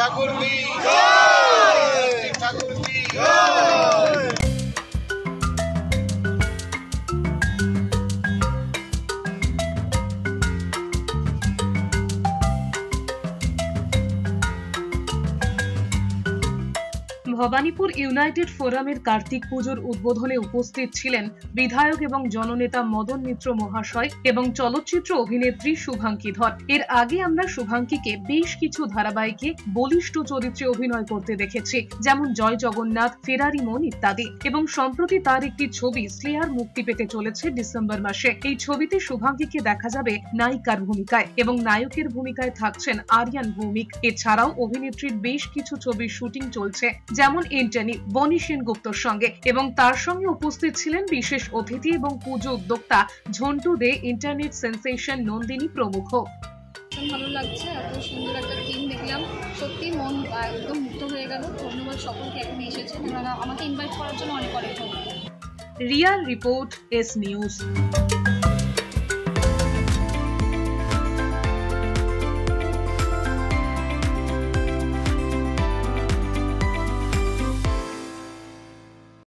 ठाकुर की जय, ठाकुर की जय। ভবানীপুর ইউনাইটেড ফোরামের কার্তিক পুজোর উদ্বোধনে উপস্থিত ছিলেন বিধায়ক এবং জননেতা মদন মিত্র মহাশয় এবং চলচ্চিত্র অভিনেত্রী শুভাঙ্কি ধর। এর আগে আমরা শুভাঙ্কিকে বেশ কিছু ধারাবাহিকে বলিষ্ঠ চরিত্রে অভিনয় করতে দেখেছি, যেমন জয় জগন্নাথ, ফেরারি মন ইত্যাদি। এবং সম্প্রতি তার একটি ছবি স্লেয়ার মুক্তি পেতে চলেছে ডিসেম্বর মাসে। এই ছবিতে শুভাঙ্কিকে দেখা যাবে নায়িকার ভূমিকায় এবং নায়কের ভূমিকায় থাকছেন আরিয়ান ভৌমিক। এছাড়াও অভিনেত্রীর বেশ কিছু ছবির শুটিং চলছে, যেমন এন্টনি বনি সেনগুপ্তর সঙ্গে, এবং তার সঙ্গে উপস্থিত ছিলেন বিশেষ অতিথি এবং পুজো উদ্যোক্তা ঝন্টু দে, ইন্টারনেট সেন্সেশন নন্দিনী প্রমুখ। ভালো লাগছে, এত সুন্দর একটা টিম দেখলাম, সত্যি মন একদম মুক্ত হয়ে গেল। ধন্যবাদ সকলকে এখানে এসেছেন, আমাকে ইনভাইট করার জন্য অনেক অনেক ধন্যবাদ। Riya report, S news.